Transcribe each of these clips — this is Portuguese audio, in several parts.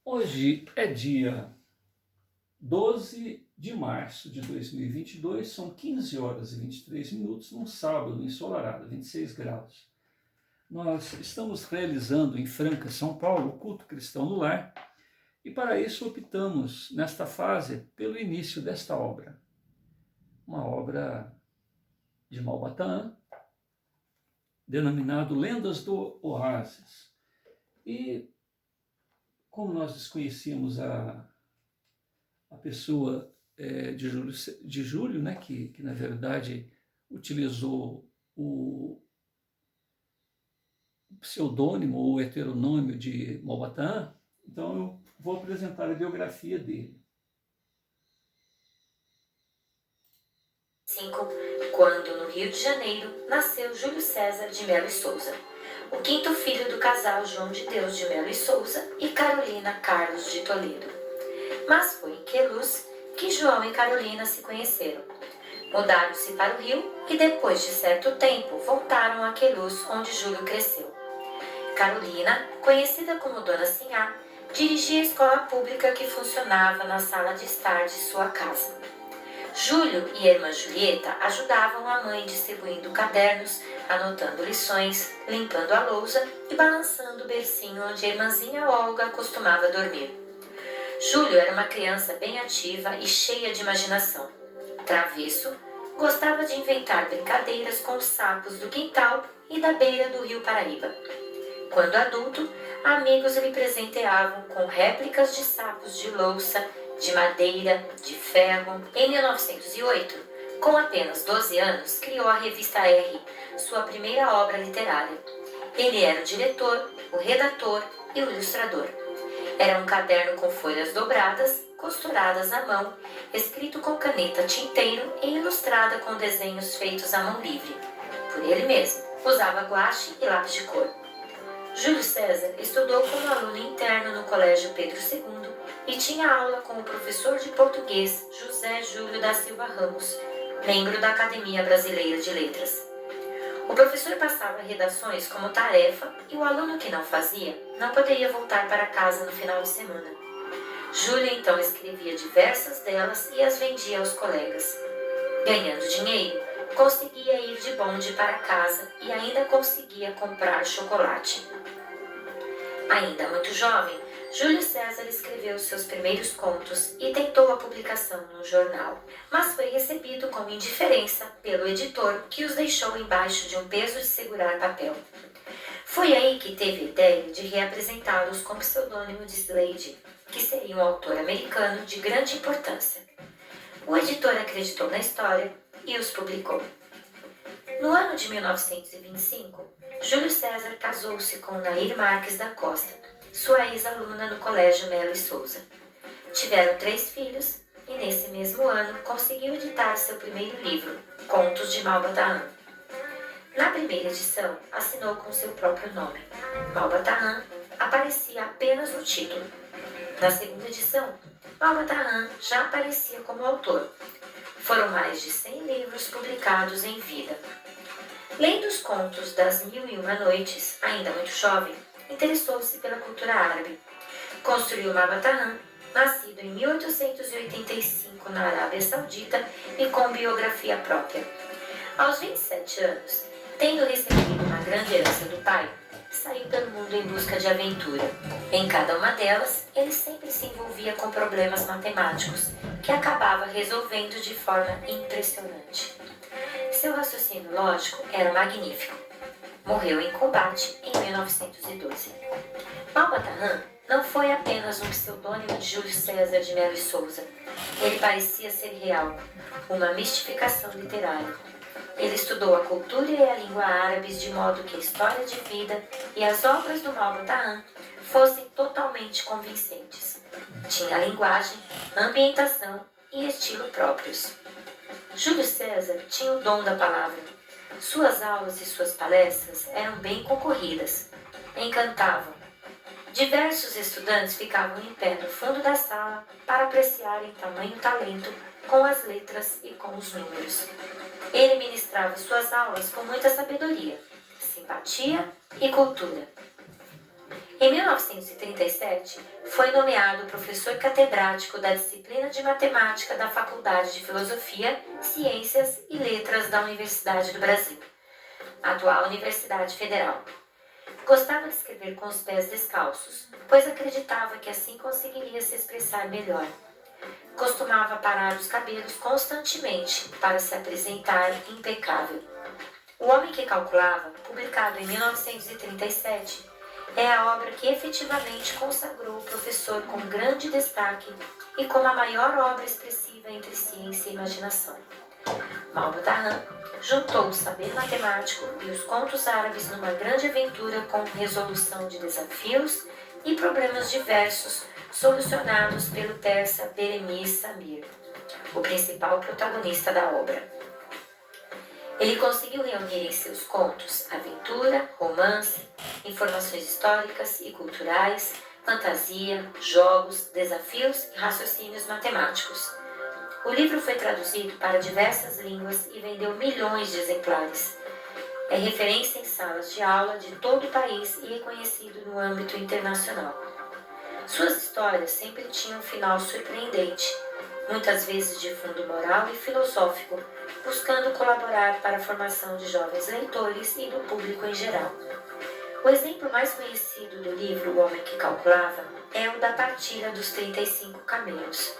Hoje é dia 12 de março de 2022, são 15 horas e 23 minutos, num sábado ensolarado, 26 graus. Nós estamos realizando em Franca, São Paulo, o culto cristão no lar, e para isso optamos, nesta fase, pelo início desta obra. Uma obra de Malbataan, denominado Lendas do Oásis. E como nós desconhecíamos a pessoa de Júlio, né, que na verdade utilizou o pseudônimo ou heteronômio de Malbataan, então eu vou apresentar a biografia dele. Quando, no Rio de Janeiro, nasceu Júlio César de Melo e Souza, o quinto filho do casal João de Deus de Melo e Souza e Carolina Carlos de Toledo. Mas foi em Queluz que João e Carolina se conheceram. Mudaram-se para o Rio e, depois de certo tempo, voltaram a Queluz, onde Júlio cresceu. Carolina, conhecida como Dona Sinhá, dirigia a escola pública que funcionava na sala de estar de sua casa. Júlio e a irmã Julieta ajudavam a mãe distribuindo cadernos, anotando lições, limpando a lousa e balançando o bercinho onde a irmãzinha Olga costumava dormir. Júlio era uma criança bem ativa e cheia de imaginação. Travesso, gostava de inventar brincadeiras com os sapos do quintal e da beira do rio Paraíba. Quando adulto, amigos lhe presenteavam com réplicas de sapos de louça, de madeira, de ferro. Em 1908, com apenas 12 anos, criou a revista R, sua primeira obra literária. Ele era o diretor, o redator e o ilustrador. Era um caderno com folhas dobradas, costuradas à mão, escrito com caneta tinteiro e ilustrada com desenhos feitos à mão livre, por ele mesmo. Usava guache e lápis de cor. Júlio César estudou como aluno interno no Colégio Pedro II e tinha aula com o professor de português José Júlio da Silva Ramos, membro da Academia Brasileira de Letras. O professor passava redações como tarefa e o aluno que não fazia não poderia voltar para casa no final de semana. Júlio então escrevia diversas delas e as vendia aos colegas. Ganhando dinheiro, conseguia ir de bonde para casa e ainda conseguia comprar chocolate. Ainda muito jovem, Júlio César escreveu seus primeiros contos e tentou a publicação num jornal, mas foi recebido com indiferença pelo editor, que os deixou embaixo de um peso de segurar papel. Foi aí que teve a ideia de reapresentá-los com o pseudônimo de Slade, que seria um autor americano de grande importância. O editor acreditou na história e os publicou. No ano de 1925, Júlio César casou-se com Nair Marques da Costa, sua ex-aluna no Colégio Melo e Souza. Tiveram 3 filhos e, nesse mesmo ano, conseguiu editar seu primeiro livro, Contos de Malbataan. Na primeira edição, assinou com seu próprio nome. Malbataan aparecia apenas no título. Na segunda edição, Malbataan já aparecia como autor. Foram mais de 100 livros publicados em vida. Lendo os contos das Mil e Uma Noites, ainda muito jovem, interessou-se pela cultura árabe. Construiu Malbataan, nascido em 1885 na Arábia Saudita e com biografia própria. Aos 27 anos, tendo recebido uma grande herança do pai, saiu pelo mundo em busca de aventura. Em cada uma delas, ele sempre se envolvia com problemas matemáticos, que acabava resolvendo de forma impressionante. Seu raciocínio lógico era magnífico. Morreu em combate em 1912. Malbataan não foi apenas um pseudônimo de Júlio César de Melo e Souza. Ele parecia ser real, uma mistificação literária. Ele estudou a cultura e a língua árabes de modo que a história de vida e as obras do Malbataan fossem totalmente convincentes. Tinha linguagem, ambientação e estilo próprios. Júlio César tinha o dom da palavra. Suas aulas e suas palestras eram bem concorridas. Encantavam. Diversos estudantes ficavam em pé no fundo da sala para apreciarem tamanho talento com as letras e com os números. Ele ministrava suas aulas com muita sabedoria, simpatia e cultura. Em 1937, foi nomeado professor catedrático da disciplina de matemática da Faculdade de Filosofia, Ciências e Letras da Universidade do Brasil, atual Universidade Federal. Gostava de escrever com os pés descalços, pois acreditava que assim conseguiria se expressar melhor. Costumava parar os cabelos constantemente para se apresentar impecável. O Homem que Calculava, publicado em 1937, é a obra que efetivamente consagrou o professor com grande destaque e como a maior obra expressiva entre ciência e imaginação. Malba-Tahan juntou o saber matemático e os contos árabes numa grande aventura com resolução de desafios e problemas diversos solucionados pelo persa Beremis Samir, o principal protagonista da obra. Ele conseguiu reunir em seus contos aventura, romance, informações históricas e culturais, fantasia, jogos, desafios e raciocínios matemáticos. O livro foi traduzido para diversas línguas e vendeu milhões de exemplares. É referência em salas de aula de todo o país e reconhecido no âmbito internacional. Suas histórias sempre tinham um final surpreendente, muitas vezes de fundo moral e filosófico, buscando colaborar para a formação de jovens leitores e do público em geral. O exemplo mais conhecido do livro O Homem que Calculava é o da Partilha dos 35 Camelos.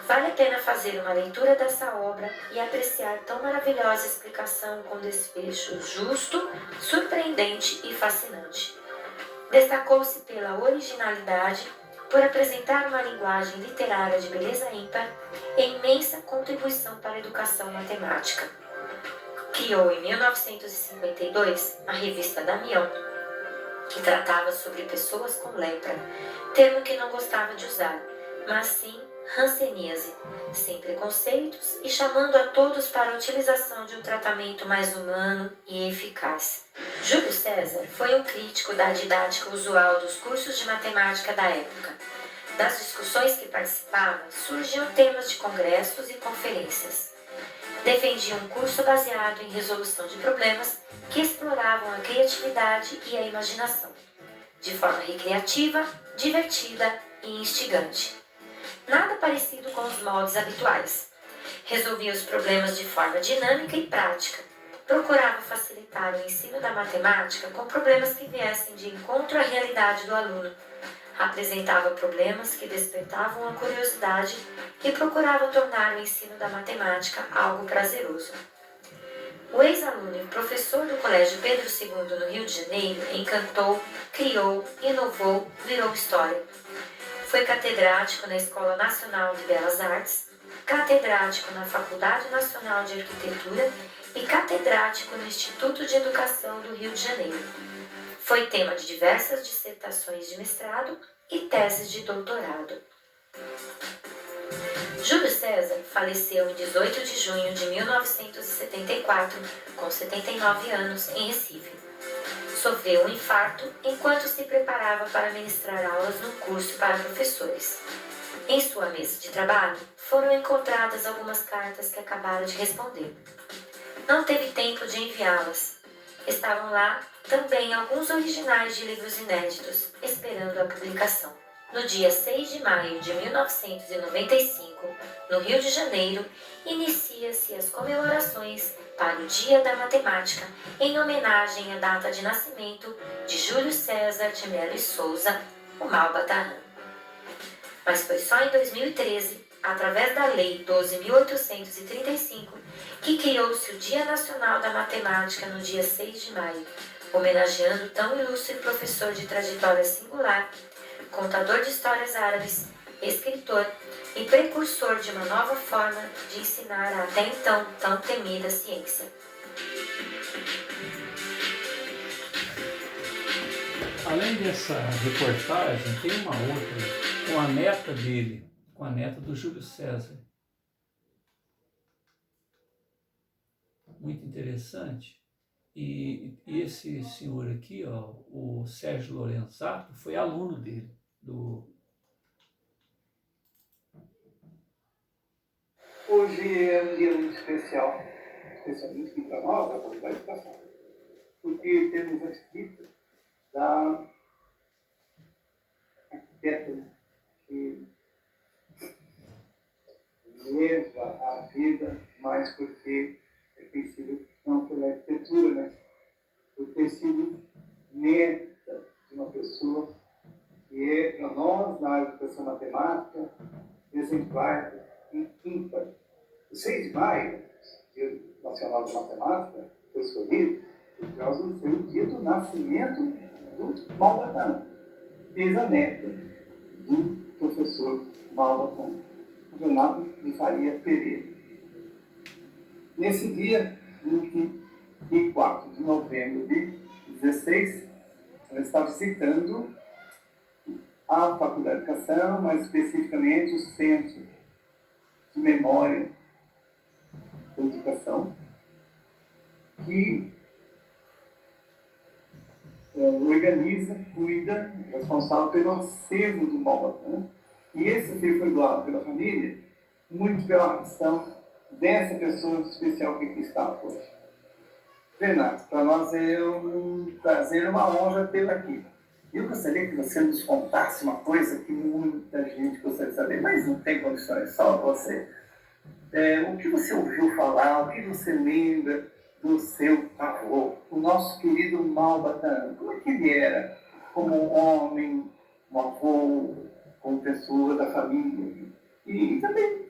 Vale a pena fazer uma leitura dessa obra e apreciar tão maravilhosa explicação com desfecho justo, surpreendente e fascinante. Destacou-se pela originalidade, por apresentar uma linguagem literária de beleza ímpar e imensa contribuição para a educação matemática. Criou em 1952 a revista Damião, que tratava sobre pessoas com lepra, termo que não gostava de usar, mas sim hanseníase, sem preconceitos e chamando a todos para a utilização de um tratamento mais humano e eficaz. Júlio César foi um crítico da didática usual dos cursos de matemática da época. Das discussões que participava, surgiam temas de congressos e conferências. Defendia um curso baseado em resolução de problemas que exploravam a criatividade e a imaginação, de forma recreativa, divertida e instigante. Nada parecido com os moldes habituais. Resolvia os problemas de forma dinâmica e prática. Procurava facilitar o ensino da matemática com problemas que viessem de encontro à realidade do aluno. Apresentava problemas que despertavam a curiosidade e procurava tornar o ensino da matemática algo prazeroso. O ex-aluno e professor do Colégio Pedro II no Rio de Janeiro encantou, criou, inovou, virou história. Foi catedrático na Escola Nacional de Belas Artes, catedrático na Faculdade Nacional de Arquitetura e catedrático no Instituto de Educação do Rio de Janeiro. Foi tema de diversas dissertações de mestrado e teses de doutorado. Júlio César faleceu em 18 de junho de 1974, com 79 anos, em Recife. Sofreu um infarto enquanto se preparava para ministrar aulas num curso para professores. Em sua mesa de trabalho, foram encontradas algumas cartas que acabara de responder. Não teve tempo de enviá-las. Estavam lá também alguns originais de livros inéditos, esperando a publicação. No dia 6 de maio de 1995, no Rio de Janeiro, inicia-se as comemorações para o Dia da Matemática, em homenagem à data de nascimento de Júlio César de Mello e Souza, o Malba-Tahan. Mas foi só em 2013, através da Lei 12.835, que criou-se o Dia Nacional da Matemática no dia 6 de maio, homenageando tão ilustre professor de trajetória singular, contador de histórias árabes, escritor e precursor de uma nova forma de ensinar a até então tão temida ciência. Além dessa reportagem, tem uma outra com a neta dele, com a neta do Júlio César. Muito interessante. E esse senhor aqui, ó, o Sérgio Lorenzato, foi aluno dele. Hoje é um dia muito especial, especialmente para nós, da Faculdade de Educação, porque temos a visita da arquiteto que leva a vida, mais porque tem sido, não pela arquitetura, mas por ter sido neta de uma pessoa que é, para nós, na educação matemática, exemplar e ímpar. O 6 de maio, Dia Nacional de Matemática, foi escolhido por causa do seu dia do nascimento do Malbatã, bisneto do professor Malbatã, Renato de Faria Pereira. Nesse dia, 24 de novembro de 16, ela está visitando a Faculdade de Educação, mais especificamente o Centro de Memória da Educação, que organiza, cuida, responsável pelo acervo do Malbatã. E esse acervo foi doado pela família, muito pela questão dessa pessoa especial que aqui está hoje. Renato, para nós é um prazer, uma honra tê-la aqui. Eu gostaria que você nos contasse uma coisa que muita gente gostaria de saber, mas não tem condições, só você. O que você ouviu falar, o que você lembra do seu avô, o nosso querido Malbatã? Como é que ele era como homem, um avô, como pessoa da família? E também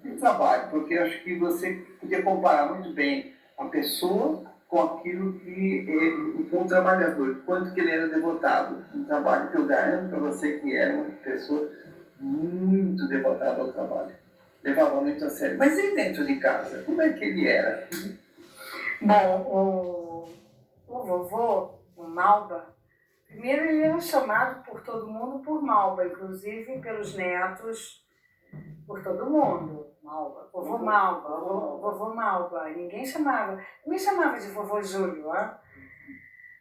de trabalho, porque eu acho que você podia comparar muito bem a pessoa com aquilo que com o trabalhador, quanto que ele era devotado no trabalho, que eu garanto para você que era uma pessoa muito devotada ao trabalho. Levava muito a sério. Mas e dentro de casa? Como é que ele era? Bom, o vovô, o Malba, primeiro ele era chamado por todo mundo por Malba, inclusive pelos netos, por todo mundo. Malba, vovô Malba, vovô Malba. Ninguém me chamava de vovô Júlio. Ó.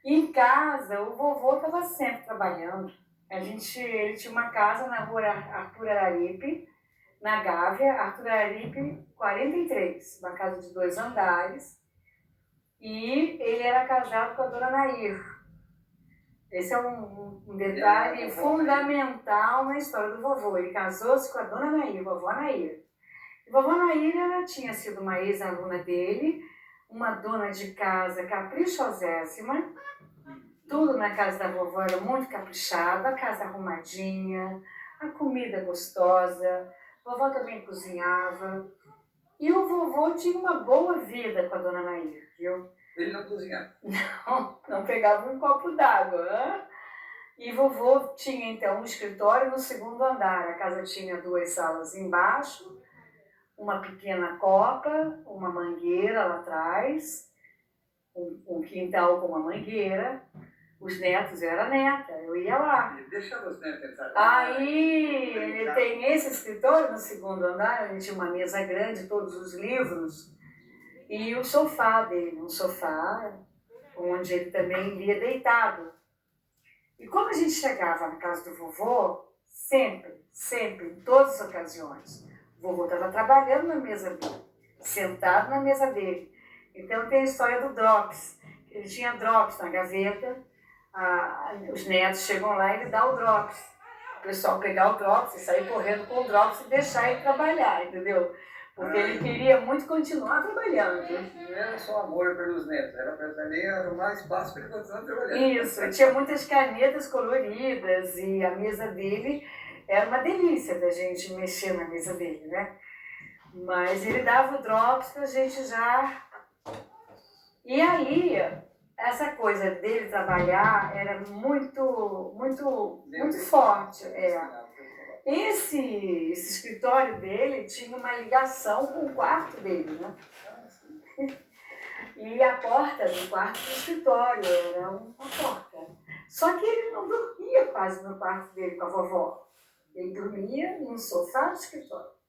E em casa, o vovô estava sempre trabalhando. Ele tinha uma casa na rua Arthur Araripe, na Gávea, Arthur Araripe 43, uma casa de 2 andares. E ele era casado com a dona Nair. Esse é um detalhe fundamental na história do vovô. Ele casou-se com a dona Nair, vovó Nair. E vovó Nair, ela tinha sido uma ex-aluna dele, uma dona de casa caprichosíssima. Tudo na casa da vovó era muito caprichado, a casa arrumadinha, a comida gostosa. A vovó também cozinhava. E o vovô tinha uma boa vida com a dona Nair, viu? Ele não cozinhava? Não pegava um copo d'água. E vovô tinha, então, um escritório no 2º andar. A casa tinha 2 salas embaixo, uma pequena copa, uma mangueira lá atrás, um quintal com uma mangueira. Os netos, eu era neta, eu ia lá. Ele deixava os netos entrar. Aí ele tem esse escritório no 2º andar, ele tinha uma mesa grande, todos os livros, e o sofá dele, um sofá onde ele também lia deitado. E quando a gente chegava na casa do vovô, sempre, em todas as ocasiões, o vovô estava trabalhando na mesa dele, sentado na mesa dele. Então tem a história do drops, ele tinha drops na gaveta. Os netos chegam lá e ele dá o drops. O pessoal pegar o drops e sair correndo com o drops e deixar ele trabalhar, entendeu? Porque ele queria muito continuar trabalhando. Não era só amor pelos netos, era para também arrumar espaço para ele continuar trabalhando. Isso, tinha muitas canetas coloridas e a mesa dele era uma delícia da gente mexer na mesa dele, né? Mas ele dava o drops pra gente já... E aí... Essa coisa dele trabalhar era muito forte. Esse escritório dele tinha uma ligação com o quarto dele, né? E a porta do quarto do escritório era uma porta. Só que ele não dormia quase no quarto dele com a vovó. Ele dormia num sofá do escritório.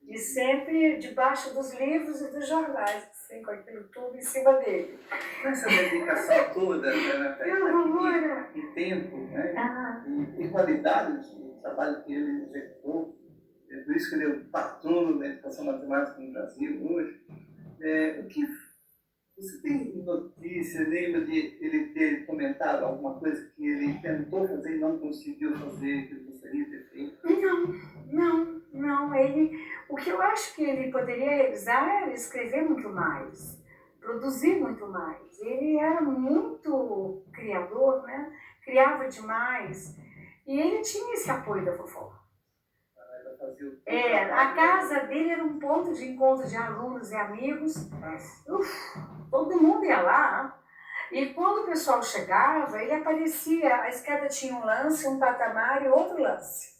E sempre debaixo dos livros e dos jornais, assim, com aquilo tudo em cima dele. Essa dedicação toda, né, em tempo, né, e qualidade de trabalho que ele executou, por isso que ele é o patrono da educação matemática no Brasil hoje. O que Você tem notícia, lembra de ele ter comentado alguma coisa que ele tentou fazer e não conseguiu fazer, que ele gostaria de ter feito? Não. O que eu acho que ele poderia realizar era escrever muito mais, produzir muito mais. Ele era muito criador, né? Criava demais. E ele tinha esse apoio da vovó. Ela fazia o A casa dele era um ponto de encontro de alunos e amigos. Todo mundo ia lá. E quando o pessoal chegava, ele aparecia, a escada tinha um lance, um patamar e outro lance.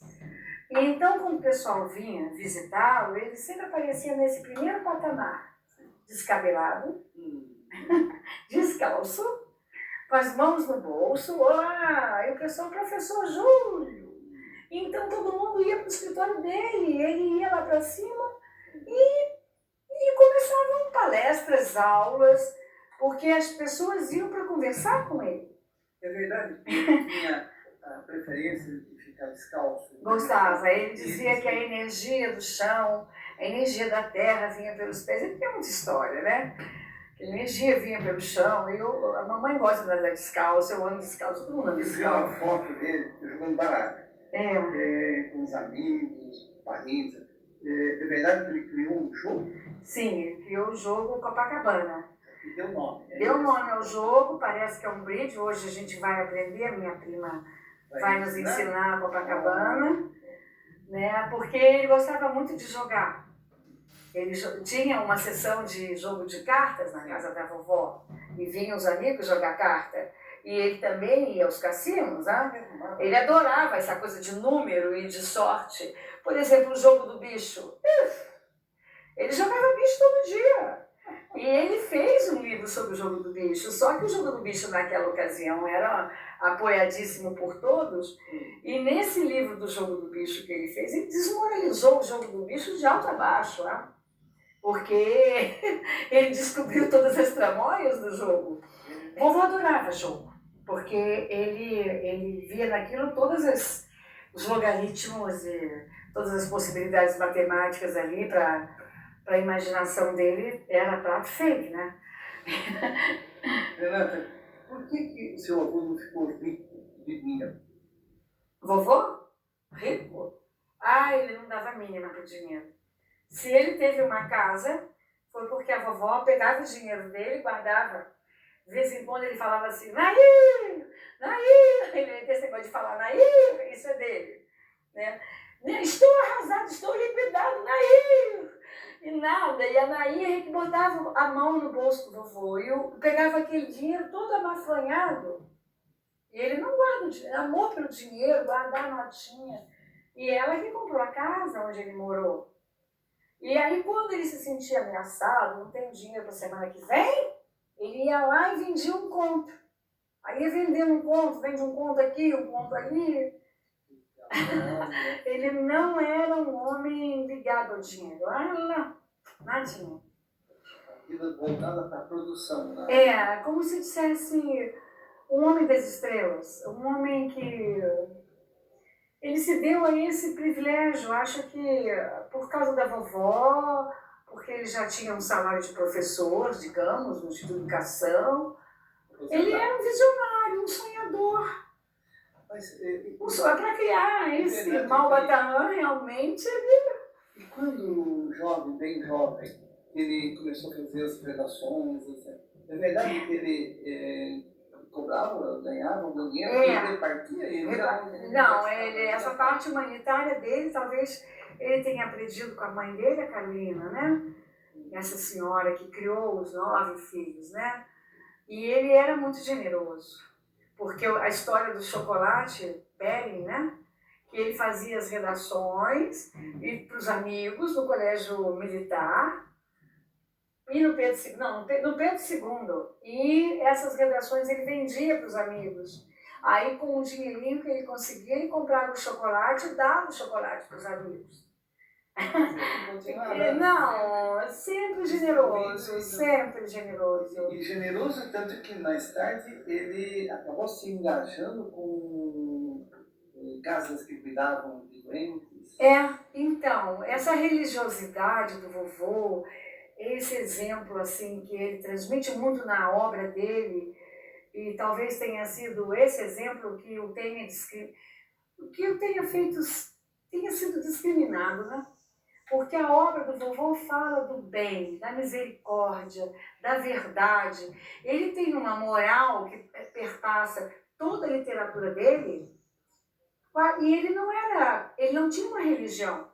E então, quando o pessoal vinha visitá-lo, ele sempre aparecia nesse primeiro patamar, descabelado, descalço, com as mãos no bolso. E o pessoal, professor Júlio. Então todo mundo ia para o escritório dele, ele ia lá para cima e começavam palestras, aulas, porque as pessoas iam para conversar com ele. É verdade que ele tinha a preferência de ficar descalço? Gostava, ele dizia que a energia do chão, a energia da terra vinha pelos pés. Ele tem muita história, né? A energia vinha pelo chão. A mamãe gosta de andar descalço, eu ando descalço, todo mundo anda Eu vi uma descalço. foto dele jogando baralho, com os amigos, parentes. É verdade que ele criou um jogo Sim, ele criou o jogo Copacabana. e deu nome. Deu nome ao jogo, parece que é um bridge. Hoje a gente vai aprender, a minha prima vai nos ensinar a Copacabana, né? Porque ele gostava muito de jogar. Ele tinha uma sessão de jogo de cartas na casa da vovó e vinham os amigos jogar carta. E ele também ia aos cassinos, né? Ele adorava essa coisa de número e de sorte. Por exemplo, o jogo do bicho. Ele jogava bicho todo dia. E ele fez um livro sobre o jogo do bicho, só que o jogo do bicho naquela ocasião era apoiadíssimo por todos, e nesse livro do jogo do bicho que ele fez, ele desmoralizou o jogo do bicho de alto a baixo, né? Porque ele descobriu todas as tramóias do jogo. Vovô adorava jogo, porque ele via naquilo todos os logaritmos e todas as possibilidades matemáticas ali para a imaginação dele, era prato feito, né? Renata, por que o seu avô não ficou rico de dinheiro? Vovô? Rico? Ele não dava mínima para o dinheiro. Se ele teve uma casa, foi porque a vovó pegava o dinheiro dele e guardava. De vez em quando ele falava assim, Nair! Ele tem esse negócio de falar Nair, isso é dele. Né? Estou arrasado, estou liquidado, Nair! E nada, e a Nair que botava a mão no bolso do vovô e eu pegava aquele dinheiro todo amafanhado. E ele não guarda o dinheiro, amor pelo dinheiro, guardar a notinha. E ela que comprou a casa onde ele morou. E aí, quando ele se sentia ameaçado, não tem dinheiro para a semana que vem, ele ia lá e vendia um conto. Aí ia vendendo um conto, vende um conto aqui, um conto ali. Ele não era um homem ligado ao dinheiro. Não, nadinha. Vida voltada para a produção, né? Como se dissesse um homem das estrelas, um homem que ele se deu a esse privilégio, acho que por causa da vovó, porque ele já tinha um salário de professor, digamos, no Instituto de Educação. Ele era um visionário, um sonhador. Para criar esse Malbataan, realmente, E quando jovem, bem jovem, ele começou a fazer as redações, é verdade que ele cobrava, ganhava um dinheiro, ele repartia? Não, essa parte humanitária dele, talvez ele tenha aprendido com a mãe dele, a Carolina, né? Essa senhora que criou os 9 filhos, né? E ele era muito generoso, porque a história do chocolate, Belling, né? Que ele fazia as redações e para os amigos no colégio militar e no Pedro II. E essas redações ele vendia para os amigos. Aí, com o dinheirinho que ele conseguia, ele comprava o chocolate e dava o chocolate para os amigos. Não, sempre generoso, sempre generoso. E generoso tanto que mais tarde ele acabou se engajando com casas que cuidavam de doentes. Então, essa religiosidade do vovô, esse exemplo assim que ele transmite muito na obra dele, e talvez tenha sido esse exemplo que o tenha, que o tenha feito, tenha sido discriminado, né? Porque a obra do vovô fala do bem, da misericórdia, da verdade. Ele tem uma moral que perpassa toda a literatura dele, e ele não tinha uma religião,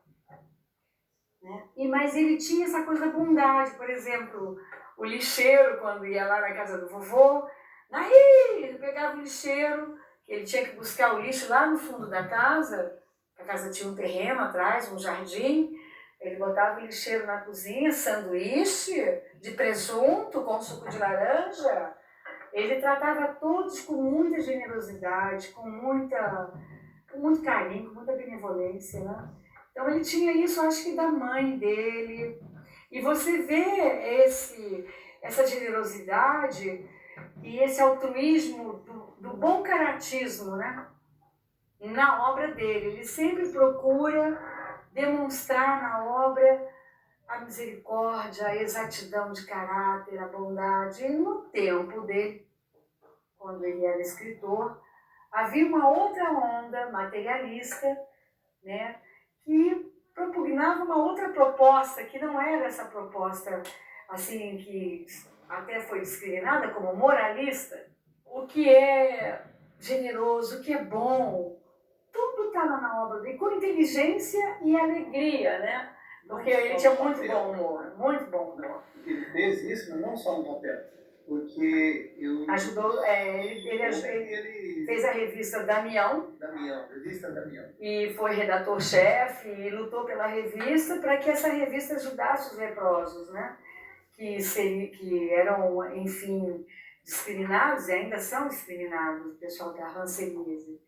né? Mas ele tinha essa coisa da bondade. Por exemplo, o lixeiro, quando ia lá na casa do vovô, ele pegava o lixeiro, ele tinha que buscar o lixo lá no fundo da casa, a casa tinha um terreno atrás, um jardim, ele botava o lixeiro na cozinha, sanduíche de presunto com suco de laranja. Ele tratava todos com muita generosidade, com muito carinho, com muita benevolência, né? Então ele tinha isso, acho que da mãe dele. E você vê essa generosidade e esse altruísmo do bom caratismo, né? Na obra dele. Ele sempre procura demonstrar na obra a misericórdia, a exatidão de caráter, a bondade. E no tempo dele, quando ele era escritor, havia uma outra onda materialista, né, que propugnava uma outra proposta, que não era essa proposta assim que até foi discriminada como moralista. O que é generoso, o que é bom, tudo está lá na obra dele, com inteligência e alegria, né? Porque ele tinha muito bom humor, muito bom humor. Ele fez isso, mas não só no papel, porque eu... Ajudou, ele fez a revista Damião, revista Damião. E foi redator-chefe e lutou pela revista para que essa revista ajudasse os leprosos, né? Que eram, enfim, discriminados e ainda são discriminados, o pessoal da ranceníase.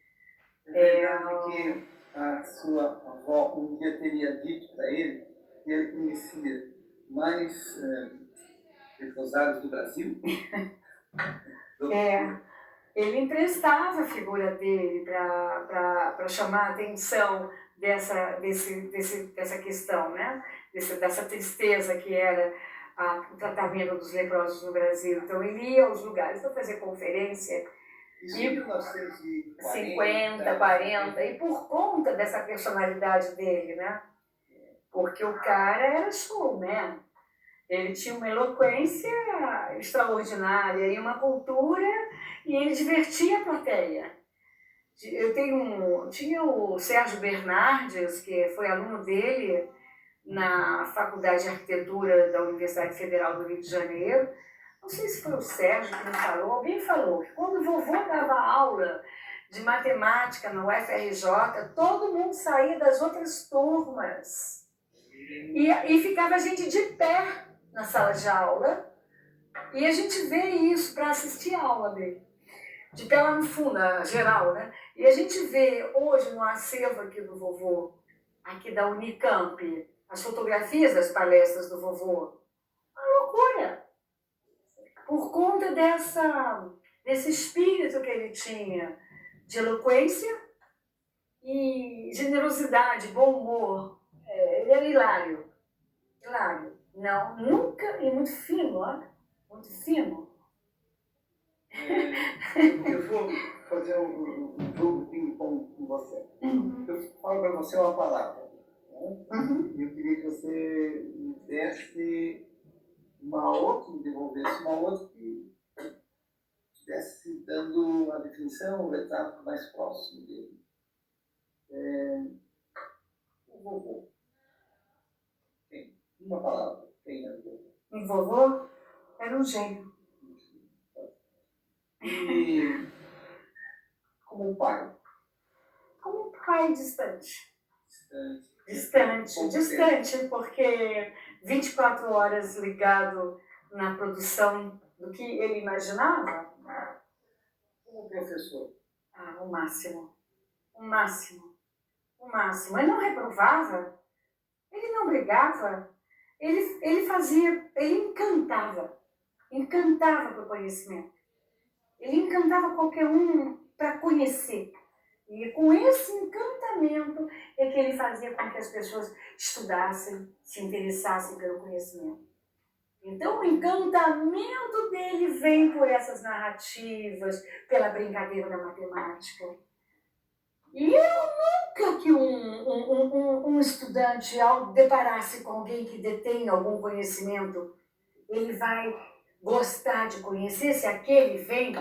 É verdade que a sua avó um dia teria dito para ele que ele conhecia mais leprosários do Brasil. Ele emprestava a figura dele para chamar a atenção dessa questão, né? Dessa tristeza que era o tratamento dos leprosos no Brasil. Então ele ia aos lugares para fazer conferência. Isso em 1940, 50, 40, e por conta dessa personalidade dele, né? Porque o cara era showman. Ele tinha uma eloquência extraordinária e uma cultura, e ele divertia a plateia. Tinha o Sérgio Bernardes, que foi aluno dele na Faculdade de Arquitetura da Universidade Federal do Rio de Janeiro. Não sei se foi o Sérgio que me falou, alguém falou que quando o vovô dava aula de matemática no UFRJ, todo mundo saía das outras turmas. E ficava a gente de pé na sala de aula, e a gente vê isso para assistir a aula dele, de pé lá no fundo, na geral, né? E a gente vê hoje no acervo aqui do vovô, aqui da Unicamp, as fotografias das palestras do vovô. Uma loucura! Por conta desse espírito que ele tinha de eloquência e generosidade, bom humor. Ele era hilário. Não, nunca, e muito fino, ó. Muito fino. Eu vou fazer um jogo ping-pong com você. Eu falo para você uma palavra, né? E eu queria que você me desse me devolvesse uma outra que estivesse dando a definição, o retrato mais próximo dele. O vovô. Uma palavra. Quem é o vovô? O vovô era um gênio. E como pai? Como um pai distante. Distante, porque 24 horas ligado na produção do que ele imaginava. Como professor? O máximo. Ele não reprovava, ele não brigava, ele encantava para o conhecimento. Ele encantava qualquer um para conhecer. E com esse encantamento é que ele fazia com que as pessoas estudassem, se interessassem pelo conhecimento. Então o encantamento dele vem por essas narrativas, pela brincadeira da matemática. E eu nunca que um estudante, ao deparar-se com alguém que detém algum conhecimento, ele vai gostar de conhecer se aquele vem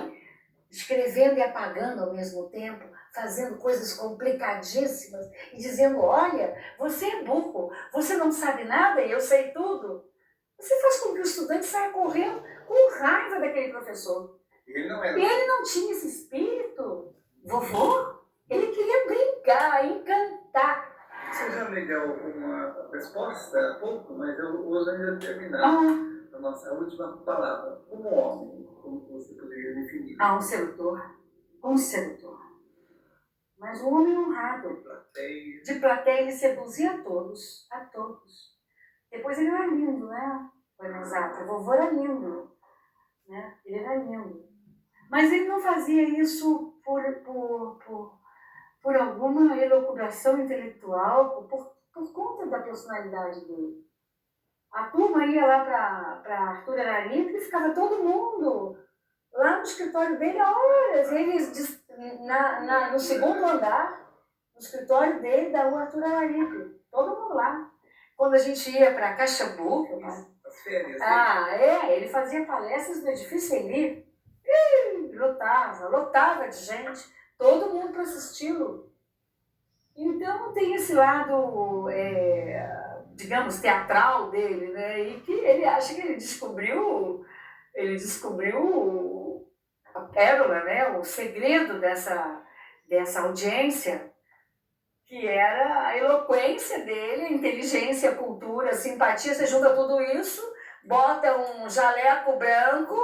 escrevendo e apagando ao mesmo tempo, fazendo coisas complicadíssimas e dizendo, olha, você é burro, você não sabe nada e eu sei tudo. Você faz com que o estudante saia correndo com raiva daquele professor. E ele ele não tinha esse espírito. Vovô, ele queria brincar, encantar. Você já me deu uma resposta há pouco, mas eu uso ainda terminar a nossa última palavra. Como homem, como você poderia definir? Um sedutor. Um sedutor. Mas um homem honrado. De plateia ele seduzia a todos. A todos. Depois ele era lindo, né? Foi exato. O vovô era lindo. Né? Ele era lindo. Mas ele não fazia isso por alguma elucubração intelectual, por conta da personalidade dele. A turma ia lá para Arthur Araripe e ficava todo mundo lá no escritório dele há horas. Eles no segundo andar, no escritório dele da rua Arthur Araripe. Todo mundo lá. Quando a gente ia para Caxambu, as férias, ele fazia palestras no edifício Eli. Lotava de gente, todo mundo para assisti-lo. Então tem esse lado, digamos, teatral dele, né? E que ele acha que ele descobriu a pérola, né? O segredo dessa audiência, que era a eloquência dele, a inteligência, a cultura, a simpatia. Você junta tudo isso, bota um jaleco branco,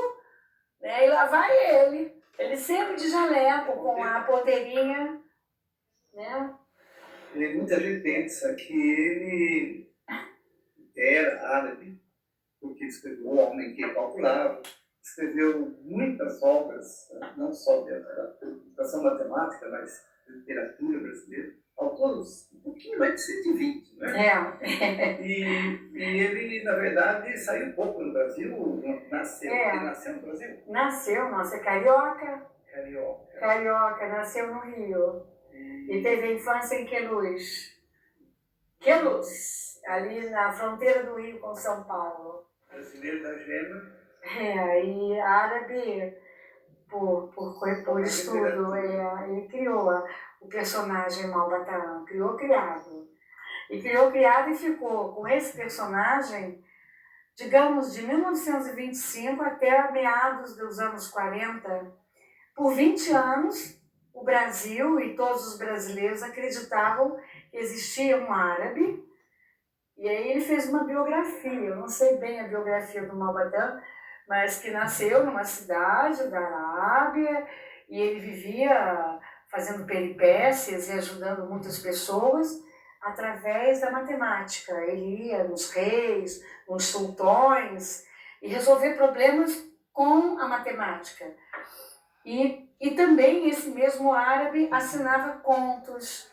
né? E lá vai ele sempre de jaleco, com a ponteirinha, né? Muita gente pensa que ele era árabe, porque escreveu O Homem que Calculava, escreveu muitas obras, não só de educação matemática, mas de literatura brasileira, autores um pouquinho mais de 120, né? E ele, na verdade, saiu pouco no Brasil, nasceu. Ele nasceu no Brasil? Nasceu, nossa, carioca. Carioca, nasceu no Rio. E teve a infância em Queluz. Queluz, ali na fronteira do Rio com São Paulo. Brasileiro da gema. E árabe por estudo. Ele criou o personagem Malbataan, criado. E ficou com esse personagem, digamos, de 1925 até meados dos anos 40. Por 20 anos, o Brasil e todos os brasileiros acreditavam que existia um árabe, e aí ele fez uma biografia. Eu não sei bem a biografia do Malbataan, mas que nasceu numa cidade da Arábia, e ele vivia fazendo peripécias e ajudando muitas pessoas através da matemática. Ele ia nos reis, nos sultões, e resolver problemas com a matemática. E também esse mesmo árabe assinava contos,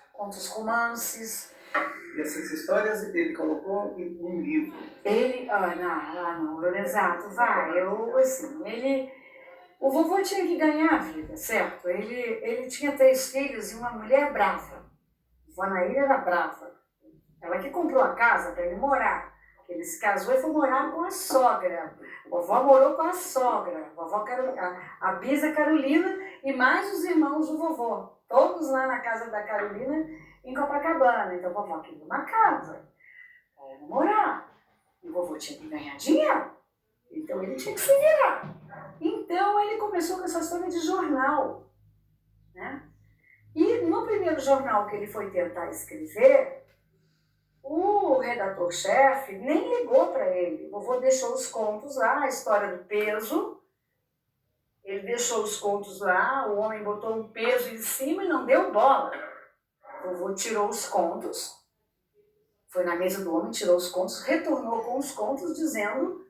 romances. E essas histórias ele colocou em um livro. Não, Lorenzato, o vovô tinha que ganhar a vida, certo? Ele tinha 3 filhos e uma mulher brava. A Anaíra era brava. Ela que comprou a casa para ele morar. Ele se casou e foi morar com a sogra. A vovó morou com a sogra, a bisa Carolina e mais os irmãos do vovô. Todos lá na casa da Carolina, em Copacabana. Então a vovó queria uma casa para morar. E o vovô tinha que ganhar dinheiro. Então ele tinha que se virar. Então ele começou com essa história de jornal, né? E no primeiro jornal que ele foi tentar escrever, o redator-chefe nem ligou para ele. O vovô deixou os contos lá, a história do peso. Ele deixou os contos lá, o homem botou um peso em cima e não deu bola. O vovô tirou os contos, foi na mesa do homem, tirou os contos, retornou com os contos dizendo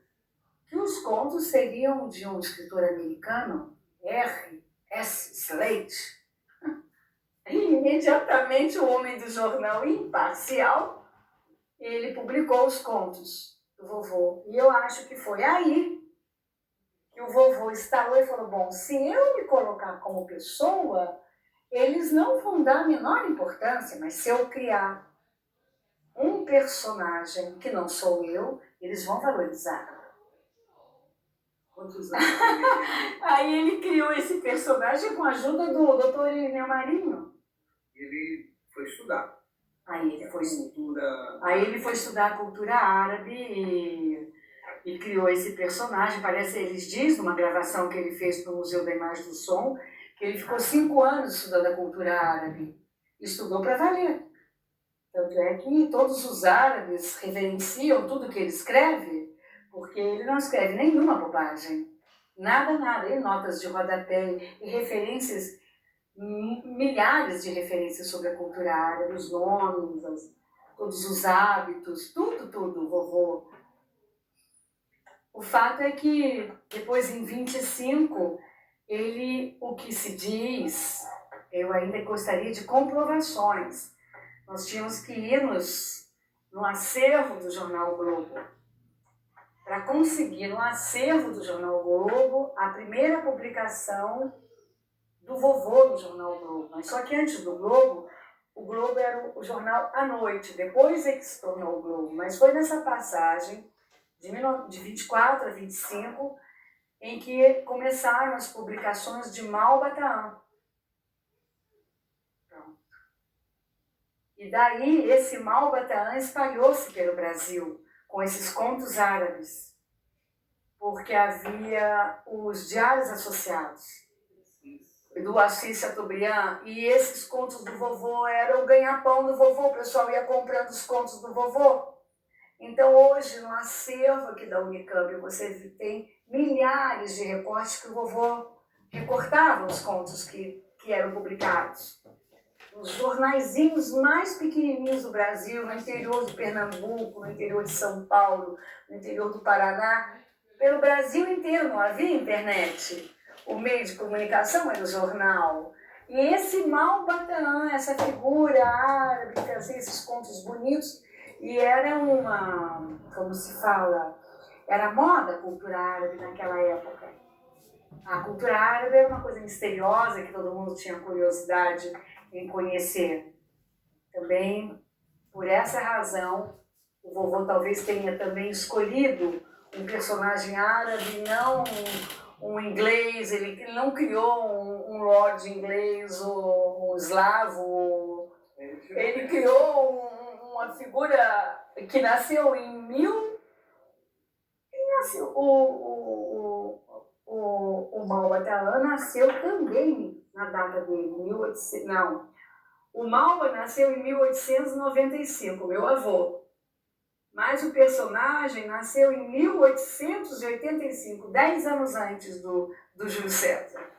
que os contos seriam de um escritor americano, R.S. Slade. E imediatamente o homem do jornal imparcial, ele publicou os contos do vovô. E eu acho que foi aí que o vovô instalou e falou, bom, se eu me colocar como pessoa, eles não vão dar a menor importância, mas se eu criar um personagem que não sou eu, eles vão valorizar. Quantos anos ele Aí ele criou esse personagem com a ajuda do Dr. Irineu Marinho. Ele foi estudar Aí ele foi, cultura. aí ele foi estudar a cultura árabe e criou esse personagem. Parece, eles dizem, numa gravação que ele fez para o Museu da Imagem do Som, que ele ficou 5 anos estudando a cultura árabe. Estudou para valer. Tanto é que todos os árabes reverenciam tudo que ele escreve, porque ele não escreve nenhuma bobagem. Nada, nada. E notas de rodapé e referências, milhares de referências sobre a cultura árabe, os nomes, todos os hábitos, tudo, vovô. O fato é que depois, em 25, ele, o que se diz, eu ainda gostaria de comprovações. Nós tínhamos que ir no acervo do Jornal Globo, para conseguir no acervo do Jornal Globo a primeira publicação do vovô no Jornal Globo. Mas só que antes do Globo, o Globo era o jornal à noite, depois é que se tornou o Globo. Mas foi nessa passagem, de 24 a 25, em que começaram as publicações de Malbataan. E daí esse Malbataan espalhou-se pelo Brasil, com esses contos árabes, porque havia os diários associados do Assis Chateaubriand, e esses contos do vovô eram o ganha-pão do vovô, o pessoal ia comprando os contos do vovô. Então hoje no acervo aqui da Unicamp você tem milhares de recortes que o vovô recortava os contos que eram publicados. Os jornaizinhos mais pequenininhos do Brasil, no interior de Pernambuco, no interior de São Paulo, no interior do Paraná, pelo Brasil inteiro não havia internet. O meio de comunicação era o jornal. E esse Malbataan, essa figura árabe que trazia esses contos bonitos, e era uma, como se fala, era moda a cultura árabe naquela época. A cultura árabe era uma coisa misteriosa que todo mundo tinha curiosidade em conhecer. Também, por essa razão, o vovô talvez tenha também escolhido um personagem árabe, não um inglês. Ele não criou um lord inglês ou um eslavo. Ele criou uma figura que nasceu em o Malbataan nasceu também na data dele, 1800, não. O Malba nasceu em 1895, meu avô. Mas o personagem nasceu em 1885, 10 anos antes do Júlio César.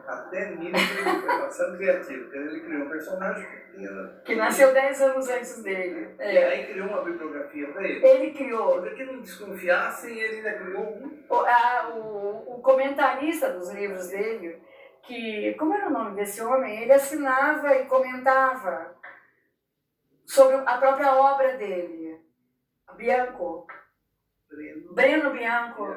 Até nisso ele foi bastante criativo, porque ele criou um personagem que nasceu 10 anos antes dele. E aí criou uma bibliografia para ele. Ele criou. Para que não desconfiassem, ele ainda criou um. O comentarista dos livros dele, que, como era o nome desse homem, ele assinava e comentava sobre a própria obra dele. Bianco. Breno Bianco.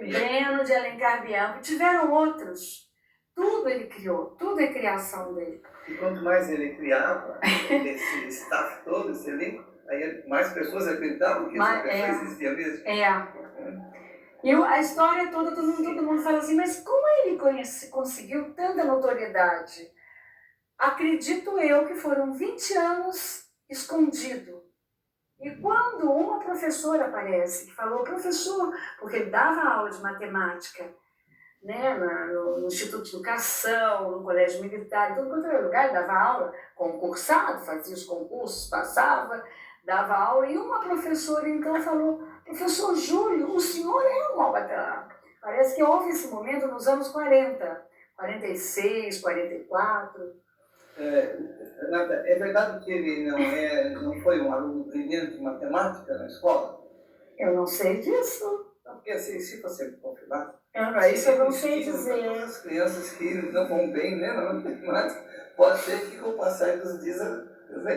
Breno de Alencar Bianco. Tiveram outros. Tudo ele criou, tudo é criação dele. E quanto mais ele criava, esse staff todo, esse elenco, aí mais pessoas acreditavam que essa pessoa existia mesmo. E a história toda, todo mundo fala assim, mas como ele conseguiu tanta notoriedade? Acredito eu que foram 20 anos escondido. E quando uma professora aparece, que falou, professor, porque ele dava aula de matemática, né, no Instituto de Educação, no Colégio Militar, em todo quanto era lugar, dava aula, concursado, fazia os concursos, passava, dava aula, e uma professora então falou, professor Júlio, o senhor é um Malbataan. Parece que houve esse momento nos anos 40, 46, 44. Renata, é verdade que ele não foi um aluno brilhante de matemática na escola? Eu não sei disso. Não, porque assim, se você confirmar... Isso eu não sei dizer. As crianças que não vão bem, né, na matemática, pode ser que com o passar dos dias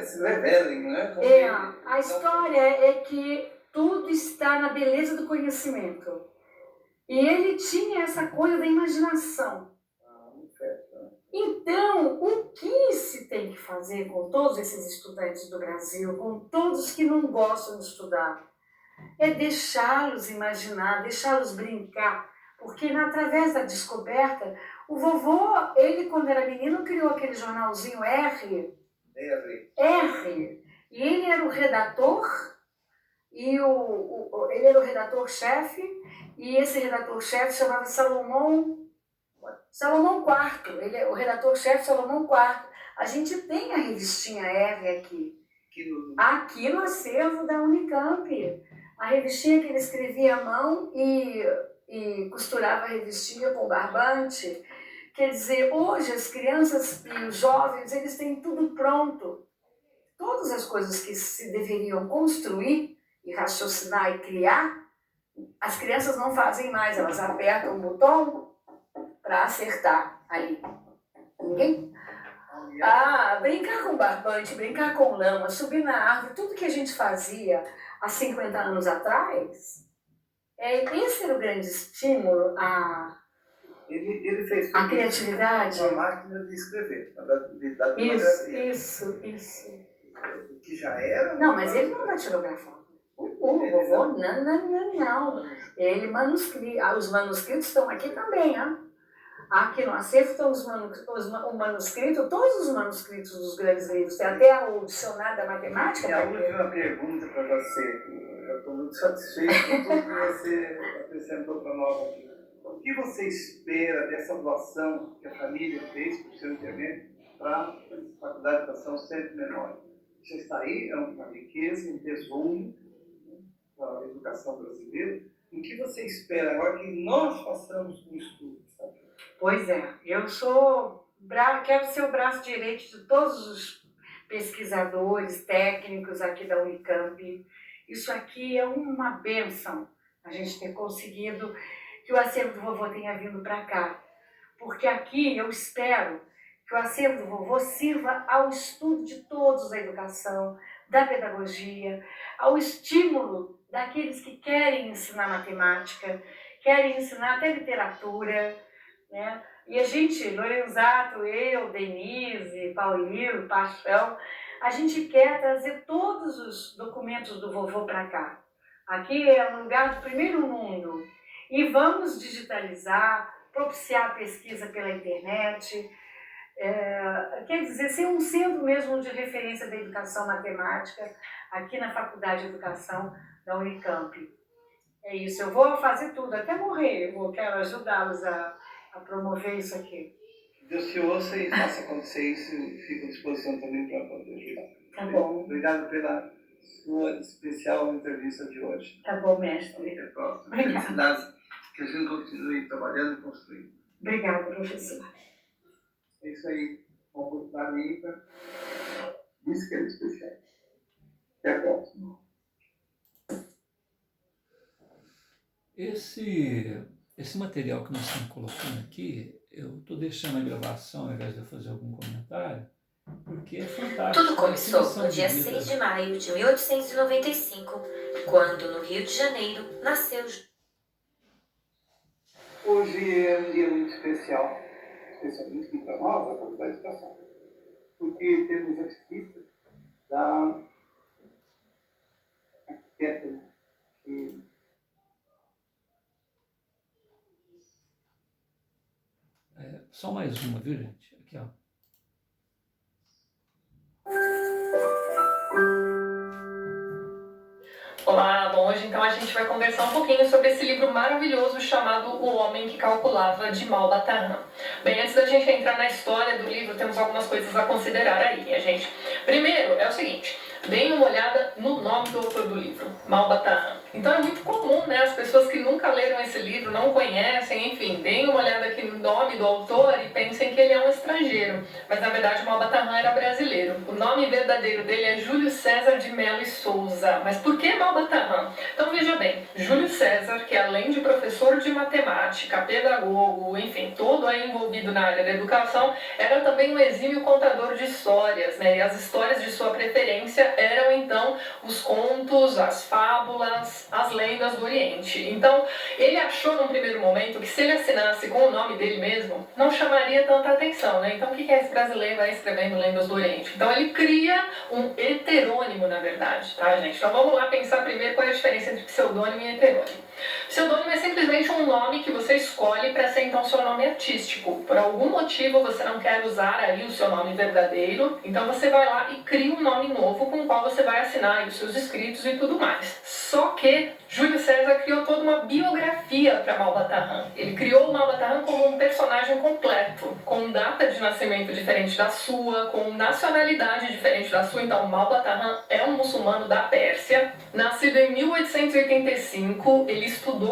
se revelem, não é? A história é que Tudo está na beleza do conhecimento. E ele tinha essa coisa da imaginação. Então, o que se tem que fazer com todos esses estudantes do Brasil, com todos que não gostam de estudar, é deixá-los imaginar, deixá-los brincar, porque através da descoberta, o vovô, ele quando era menino criou aquele jornalzinho R, e ele era o redator, e ele era o redator-chefe, e esse redator-chefe chamava Salomão IV, o redator-chefe Salomão IV. A gente tem a revistinha R aqui no acervo da Unicamp. A revistinha que ele escrevia à mão e costurava a revistinha com barbante. Quer dizer, hoje as crianças e os jovens, eles têm tudo pronto. Todas as coisas que se deveriam construir e raciocinar e criar, as crianças não fazem mais, elas apertam o botão para acertar ali. Ninguém? Brincar com barbante, brincar com lama, subir na árvore, tudo que a gente fazia há 50 anos atrás, esse era o grande estímulo Ele fez a criatividade. uma máquina de escrever. Isso. Que já era? Não, mas ele não datilografava. O vovô, não. Ele os manuscritos estão aqui também, Aqui no acervo estão o manuscrito, todos os manuscritos dos grandes livros, tem até o dicionário da matemática. E a última pergunta para você, eu estou muito satisfeito com tudo que você apresentou para nós aqui. O que você espera dessa doação que a família fez para o seu internet para a Faculdade de Educação Centro Menor? Já está aí, é uma riqueza, um tesouro para a educação brasileira. O que você espera agora que nós façamos um estudo? Sabe? Pois é, eu quero ser o braço direito de todos os pesquisadores, técnicos aqui da Unicamp. Isso aqui é uma bênção, a gente ter conseguido que o acervo do vovô tenha vindo para cá. Porque aqui eu espero que o acervo do vovô sirva ao estudo de todos da educação, da pedagogia, ao estímulo daqueles que querem ensinar matemática, querem ensinar até literatura, né? E a gente, Lorenzato, eu, Denise, Paulino, Paixão, a gente quer trazer todos os documentos do vovô para cá. Aqui é um lugar do primeiro mundo. E vamos digitalizar, propiciar a pesquisa pela internet, quer dizer, ser um centro mesmo de referência da educação matemática aqui na Faculdade de Educação da Unicamp. É isso, eu vou fazer tudo, até morrer, quero ajudá-los a promover isso aqui. Deus te ouça e faça acontecer isso e fico à disposição também para poder ajudar. Tá bom. Obrigado pela sua especial entrevista de hoje. Tá bom, mestre. Até a próxima. Obrigada. Felicidades, que a gente continue trabalhando e construindo. Obrigada, professor. É isso aí. Uma oportunidade aí para isso que é especial. Até a próxima. Esse material que nós estamos colocando aqui, eu estou deixando a gravação ao invés de eu fazer algum comentário, porque é fantástico. Tudo começou no dia 6 de maio de 1895, quando no Rio de Janeiro nasceu... Hoje é um dia muito especial, especialmente para nós, a Faculdade de Educação, porque temos a visita da arquiteta que só mais uma, viu, gente? Aqui, ó. Olá, bom, hoje então a gente vai conversar um pouquinho sobre esse livro maravilhoso chamado O Homem que Calculava, de Malbataan. Bem, antes da gente entrar na história do livro, temos algumas coisas a considerar aí, minha gente. Primeiro, é o seguinte, deem uma olhada no nome do autor do livro, Malbataan. Então é muito comum, né, as pessoas que nunca leram esse livro, não conhecem, enfim, deem uma olhada aqui no nome do autor e pensem que ele é um estrangeiro. Mas na verdade Malbataan era brasileiro. O nome verdadeiro dele é Júlio César de Melo e Souza. Mas por que Malba Tahan? Então veja bem, Júlio César, que além de professor de matemática, pedagogo, enfim, todo aí envolvido na área da educação, era também um exímio contador de histórias, né? E as histórias de sua preferência eram então os contos, as fábulas, as lendas do Oriente. Então ele achou num primeiro momento que se ele assinasse com o nome dele mesmo, não chamaria tanta atenção, né? Então o que é esse brasileiro aí escrevendo lendas do Oriente? Então ele cria um heterônimo, na verdade, tá, gente? Então vamos lá pensar primeiro qual é a diferença entre pseudônimo e heterônimo. Pseudônimo é simplesmente um nome que você escolhe para ser então seu nome artístico. Por algum motivo você não quer usar aí o seu nome verdadeiro, então você vai lá e cria um nome novo com o qual você vai assinar aí os seus escritos e tudo mais. Só que Júlio César criou toda uma biografia para Malba Tahan. Ele criou o Malba Tahan como um personagem completo, com data de nascimento diferente da sua, com nacionalidade diferente da sua. Então Malba Tahan é um muçulmano da Pérsia, nascido em 1885, ele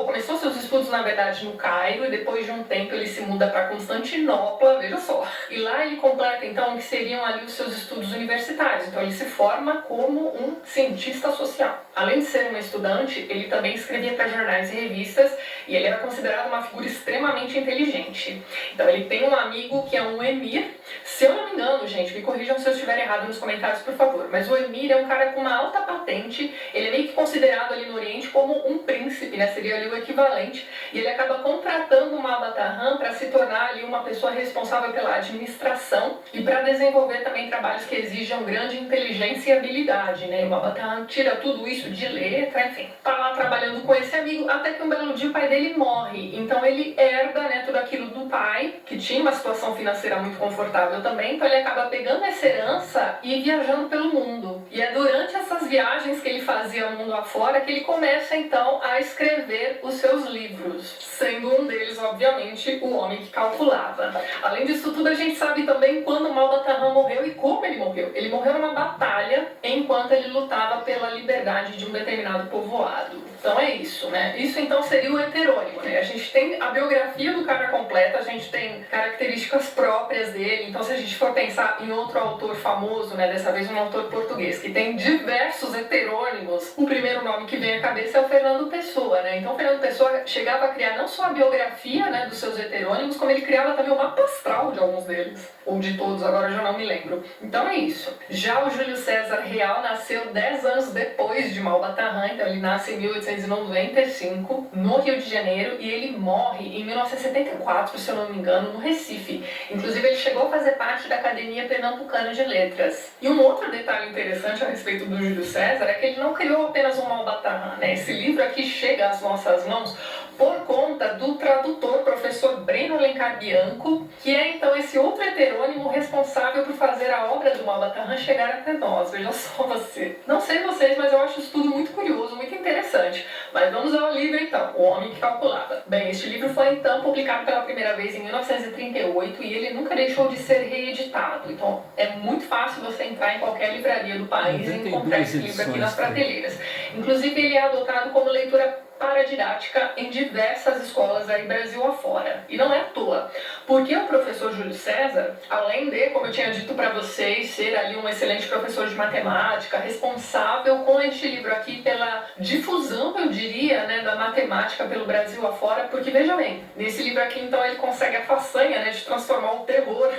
começou seus estudos na verdade no Cairo e depois de um tempo ele se muda para Constantinopla, veja só. E lá ele completa então o que seriam ali os seus estudos universitários. Então ele se forma como um cientista social. Além de ser um estudante, ele também escrevia para jornais e revistas e ele era considerado uma figura extremamente inteligente. Então ele tem um amigo que é um emir. Se eu não me engano, gente, me corrijam se eu estiver errado nos comentários, por favor, mas o emir é um cara com uma alta patente, ele é meio que considerado ali no Oriente como um príncipe, né? Seria ali o equivalente, e ele acaba contratando o Malba Tahan para se tornar ali uma pessoa responsável pela administração e para desenvolver também trabalhos que exijam grande inteligência e habilidade, né? E o Malba Tahan tira tudo isso de letra, enfim, tá lá trabalhando com esse amigo, até que um belo dia o pai dele morre, então ele herda, né, tudo aquilo do pai, que tinha uma situação financeira muito confortável também, então ele acaba pegando essa herança e viajando pelo mundo. E é durante essas viagens que ele fazia o mundo afora que ele começa então a escrever os seus livros, sendo um deles, obviamente, O Homem que Calculava. Além disso tudo, a gente sabe também quando Malba Tahan morreu e como ele morreu. Ele morreu numa batalha enquanto ele lutava pela liberdade de um determinado povoado. Então é isso, né? Isso então seria o heterônimo, né? A gente tem a biografia do cara completa, a gente tem características próprias dele. Então se a gente for pensar em outro autor famoso, né? Dessa vez um autor português, que tem diversos heterônimos, o primeiro nome que vem à cabeça é o Fernando Pessoa, né? Então Fernando Pessoa chegava a criar não só a biografia, né, dos seus heterônimos, como ele criava também o mapa astral de alguns deles. Ou de todos, agora eu já não me lembro. Então é isso. Já o Júlio César Real nasceu 10 anos depois de Malba Tahan, então ele nasce em 1895, no Rio de Janeiro, e ele morre em 1974, se eu não me engano, no Recife. Inclusive ele chegou a fazer parte da Academia Pernambucana de Letras. E um outro detalhe interessante a respeito do Júlio César é que ele não criou apenas um Malba Tahan, né? Esse livro aqui chega às nossas mãos por conta do tradutor, professor Breno Alencar Bianco, que é então esse outro heterônimo responsável por fazer a obra do Malba Tahan chegar até nós. Veja só você. Não sei vocês, mas eu acho isso tudo muito curioso, muito interessante. Mas vamos ao livro então, O Homem que Calculava. Bem, este livro foi então publicado pela primeira vez em 1938 e ele nunca deixou de ser reeditado. Então é muito fácil você entrar em qualquer livraria do país e encontrar esse livro aqui nas prateleiras. Inclusive ele é adotado como leitura paradidática em diversas escolas aí Brasil afora. E não é à toa, porque o professor Júlio César, além de, como eu tinha dito para vocês, ser ali um excelente professor de matemática, responsável com este livro aqui pela difusão, eu diria, né, da matemática pelo Brasil afora, porque veja bem, nesse livro aqui então ele consegue a façanha, né, de transformar o terror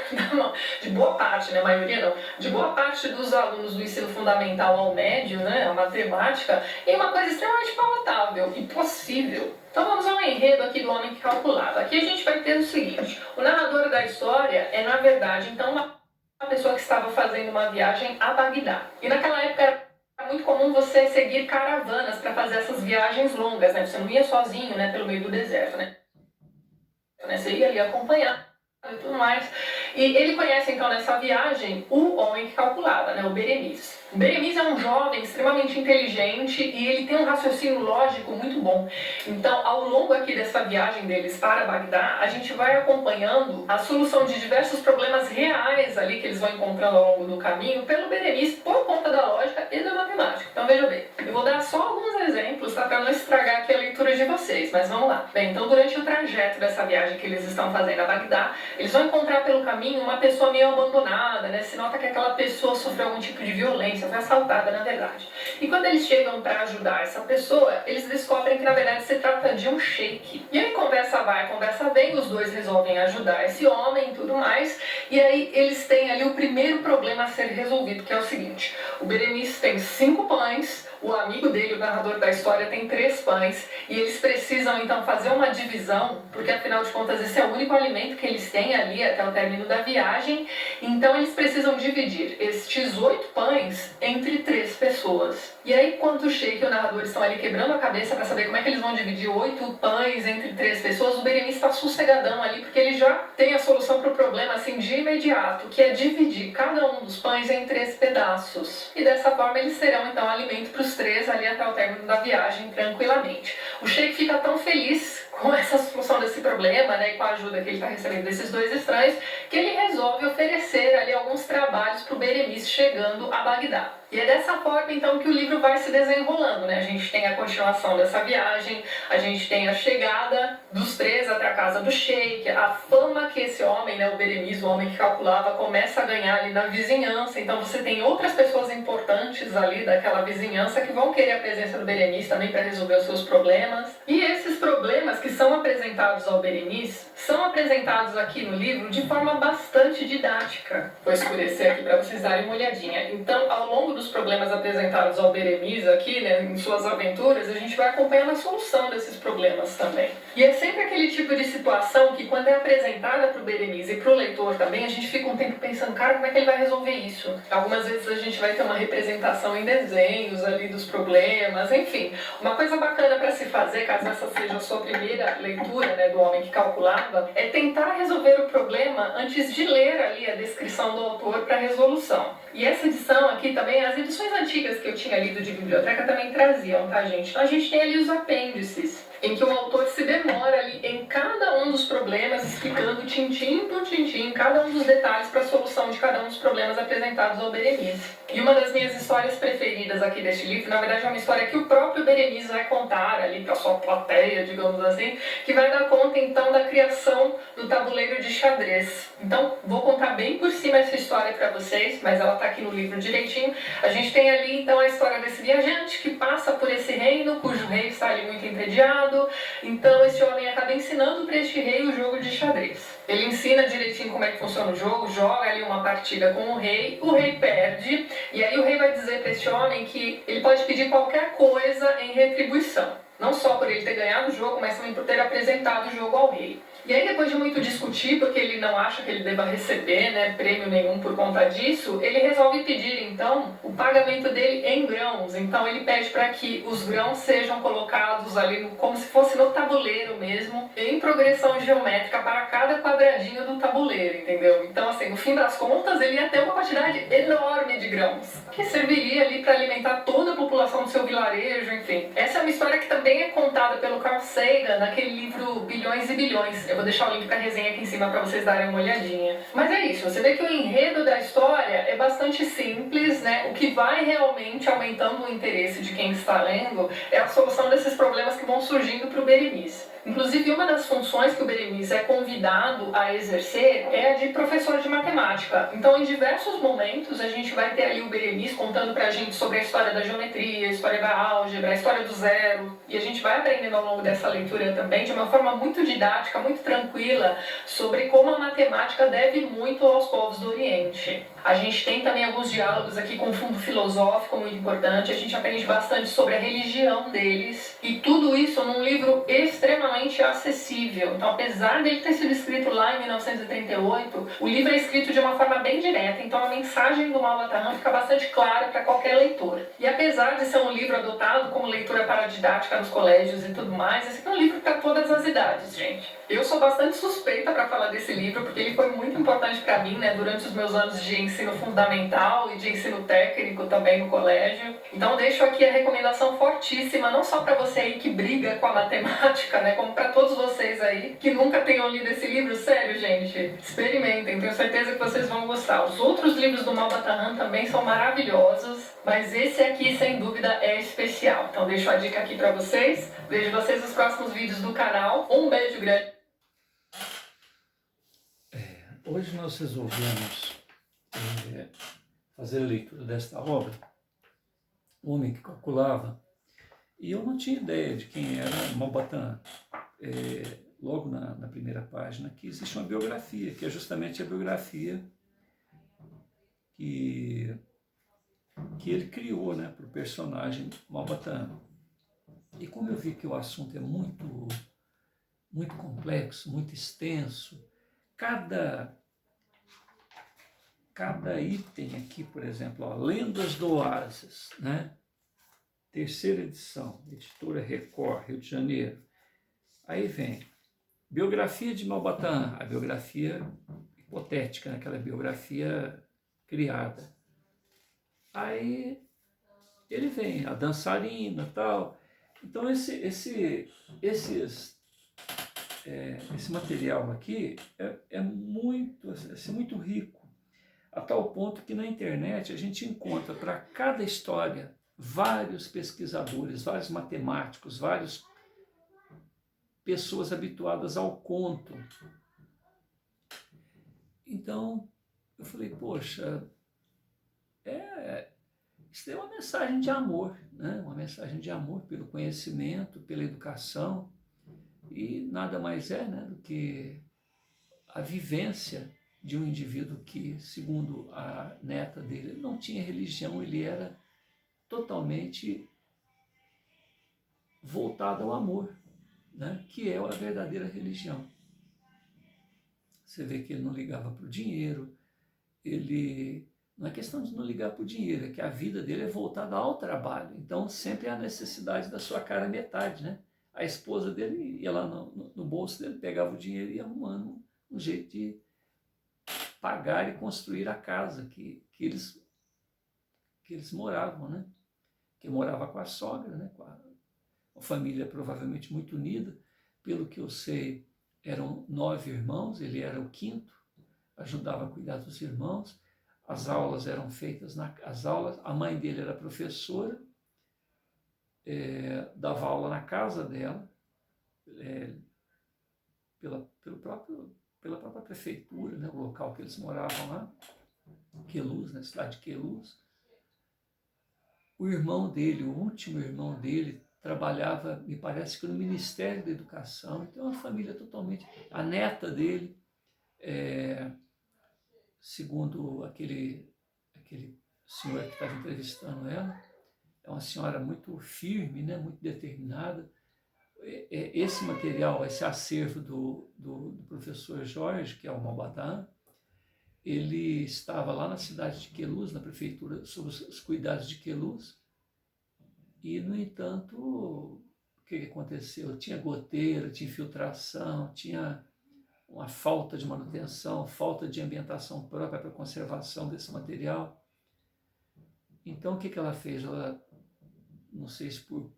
de boa parte, né, a maioria não, de boa parte dos alunos do ensino fundamental ao médio, né, a matemática, em uma coisa extremamente palatável e possível. Então vamos ao enredo aqui do Homem que Calculava. Aqui a gente vai ter o seguinte: o narrador da história é, na verdade, então uma pessoa que estava fazendo uma viagem a Bagdá. E naquela época era muito comum você seguir caravanas para fazer essas viagens longas, né? Você não ia sozinho, né, pelo meio do deserto, né? Você ia ali acompanhar e tudo mais. E ele conhece então nessa viagem o Homem que Calculava, né, o Beremiz. O Beremiz é um jovem extremamente inteligente e ele tem um raciocínio lógico muito bom. Então, ao longo aqui dessa viagem deles para Bagdá, a gente vai acompanhando a solução de diversos problemas reais ali que eles vão encontrando ao longo do caminho pelo Beremiz por conta da lógica e da matemática. Então, veja bem, eu vou dar só alguns exemplos, tá, para não estragar aqui a leitura de vocês, mas vamos lá. Bem, então durante o trajeto dessa viagem que eles estão fazendo a Bagdá, eles vão encontrar pelo caminho uma pessoa meio abandonada, né? Se nota que aquela pessoa sofreu tipo de violência, foi assaltada na verdade. E quando eles chegam para ajudar essa pessoa, eles descobrem que na verdade se trata de um sheik. E aí conversa vai, conversa vem, os dois resolvem ajudar esse homem e tudo mais. E aí eles têm ali o primeiro problema a ser resolvido, que é o seguinte: o Berenice tem 5 pães, o amigo dele, o narrador da história, tem 3 pães, e eles precisam então fazer uma divisão, porque afinal de contas esse é o único alimento que eles têm ali até o término da viagem. Então eles precisam dividir estes 8 pães entre 3 pessoas. E aí, enquanto o sheik e o narrador estão ali quebrando a cabeça para saber como é que eles vão dividir 8 pães entre 3 pessoas, o Berenice está sossegadão ali, porque ele já tem a solução para o problema assim de imediato, que é dividir cada um dos pães em 3 pedaços. E dessa forma eles terão então alimento para os 3 ali até o término da viagem tranquilamente. O sheik fica tão feliz com essa solução desse problema, né, e com a ajuda que ele está recebendo desses 2 estranhos, que ele resolve oferecer ali alguns trabalhos para o Berenice chegando a Bagdá. E é dessa forma então que o livro vai se desenrolando, né? A gente tem a continuação dessa viagem, a gente tem a chegada dos 3 até a casa do sheik, a fama que esse homem, né, o Berenice, o homem que calculava, começa a ganhar ali na vizinhança. Então você tem outras pessoas importantes ali daquela vizinhança que vão querer a presença do Berenice também para resolver os seus problemas. E esses problemas que são apresentados ao Berenice são apresentados aqui no livro de forma bastante didática. Vou escurecer aqui para vocês darem uma olhadinha. Então, ao longo dos problemas apresentados ao Berenice aqui, né, em suas aventuras, a gente vai acompanhando a solução desses problemas também. E é sempre aquele tipo de situação que, quando é apresentada para o Berenice e para o leitor também, a gente fica um tempo pensando, cara, como é que ele vai resolver isso? Algumas vezes a gente vai ter uma representação em desenhos ali dos problemas, enfim. Uma coisa bacana para se fazer, caso essa seja a sua primeira leitura, né, do Homem que Calculava, é tentar resolver o problema antes de ler ali a descrição do autor para a resolução. E essa edição aqui também, as edições antigas que eu tinha lido de biblioteca também traziam, tá, gente? Então a gente tem ali os apêndices, em que o autor se demora ali em cada um dos problemas, explicando tintim por tintim cada um dos detalhes para a solução de cada um dos problemas apresentados ao Berenice. E uma das minhas histórias preferidas aqui deste livro, na verdade é uma história que o próprio Berenice vai contar ali para sua plateia, digamos assim, que vai dar conta então da criação do tabuleiro de xadrez. Então vou contar bem por cima essa história para vocês, mas ela está aqui no livro direitinho. A gente tem ali então a história desse viajante que passa por esse reino, cujo rei está ali muito entediado. Então esse homem acaba ensinando para este rei o jogo de xadrez. Ele ensina direitinho como é que funciona o jogo, joga ali uma partida com o rei perde, e aí o rei vai dizer para este homem que ele pode pedir qualquer coisa em retribuição. Não só por ele ter ganhado o jogo, mas também por ter apresentado o jogo ao rei. E aí, depois de muito discutir, porque ele não acha que ele deva receber, né, prêmio nenhum por conta disso, ele resolve pedir, então, o pagamento dele em grãos. Então ele pede para que os grãos sejam colocados ali como se fosse no tabuleiro mesmo, em progressão geométrica para cada quadradinho do tabuleiro, entendeu? Então, assim, no fim das contas, ele ia ter uma quantidade enorme de grãos, que serviria ali para alimentar toda a população do seu vilarejo, enfim. Essa é uma história que também é contada pelo Carl Sagan naquele livro Bilhões e Bilhões. Eu vou deixar o link para a resenha aqui em cima para vocês darem uma olhadinha. Mas é isso, você vê que o enredo da história é bastante simples, né? O que vai realmente aumentando o interesse de quem está lendo é a solução desses problemas que vão surgindo para o Berenice. Inclusive, uma das funções que o Berenice é convidado a exercer é a de professor de matemática. Então, em diversos momentos, a gente vai ter ali o Berenice contando pra gente sobre a história da geometria, a história da álgebra, a história do zero. E a gente vai aprendendo ao longo dessa leitura também, de uma forma muito didática, muito tranquila, sobre como a matemática deve muito aos povos do Oriente. A gente tem também alguns diálogos aqui com fundo filosófico muito importante, a gente aprende bastante sobre a religião deles, e tudo isso num livro extremamente acessível. Então, apesar dele ter sido escrito lá em 1938, o livro é escrito de uma forma bem direta, então a mensagem do Malba Tahan fica bastante clara para qualquer leitor. E apesar de ser um livro adotado como leitura para didática nos colégios e tudo mais, esse é um livro para todas as idades, gente. Eu sou bastante suspeita para falar desse livro, porque ele foi muito importante para mim, né, durante os meus anos de ensino fundamental e de ensino técnico também no colégio. Então deixo aqui a recomendação fortíssima, não só para você aí que briga com a matemática, né, como para todos vocês aí que nunca tenham lido esse livro. Sério, gente, experimentem, tenho certeza que vocês vão gostar. Os outros livros do Malba Tahan também são maravilhosos, mas esse aqui, sem dúvida, é especial. Então deixo a dica aqui para vocês. Vejo vocês nos próximos vídeos do canal. Um beijo grande. Hoje nós resolvemos fazer a leitura desta obra, O Homem que Calculava, e eu não tinha ideia de quem era Maupassant. Logo na primeira página aqui existe uma biografia, que é justamente a biografia que ele criou, né, para o personagem Maupassant. E como eu vi que o assunto é muito complexo, muito extenso, cada item aqui, por exemplo, ó, Lendas do Oásis, né? Terceira edição, editora Record, Rio de Janeiro. Aí vem biografia de Maupassant, a biografia hipotética, né? Aquela biografia criada. Aí ele vem, a dançarina, tal. Então esse material aqui é muito rico, a tal ponto que na internet a gente encontra para cada história vários pesquisadores, vários matemáticos, várias pessoas habituadas ao conto. Então eu falei, poxa, isso é uma mensagem de amor, né? Uma mensagem de amor pelo conhecimento, pela educação, e nada mais é, né, do que a vivência de um indivíduo que, segundo a neta dele, não tinha religião, ele era totalmente voltado ao amor, né, que é a verdadeira religião. Você vê que ele não ligava para o dinheiro, não é questão de não ligar para o dinheiro, é que a vida dele é voltada ao trabalho. Então, sempre há a necessidade da sua cara metade, né? A esposa dele ia lá no bolso dele, pegava o dinheiro e ia arrumando um jeito de pagar e construir a casa que eles moravam, né? Que morava com a sogra, né? Com uma família provavelmente muito unida. Pelo que eu sei, eram 9 irmãos, ele era o 5º, ajudava a cuidar dos irmãos. As aulas eram feitas a mãe dele era professora, dava aula na casa dela, pela própria prefeitura, né, o local que eles moravam lá, Queluz, na cidade de Queluz. O irmão dele, o último irmão dele, trabalhava, me parece que no Ministério da Educação. Então, é uma família totalmente... A neta dele, segundo aquele senhor que estava entrevistando ela, é uma senhora muito firme, né, muito determinada. Esse material, esse acervo do professor Jorge, que é o Maupassant, ele estava lá na cidade de Queluz, na prefeitura, sob os cuidados de Queluz, e, no entanto, o que aconteceu? Tinha goteira, tinha infiltração, tinha uma falta de manutenção, falta de ambientação própria para a conservação desse material. Então, o que ela fez? Ela, não sei se por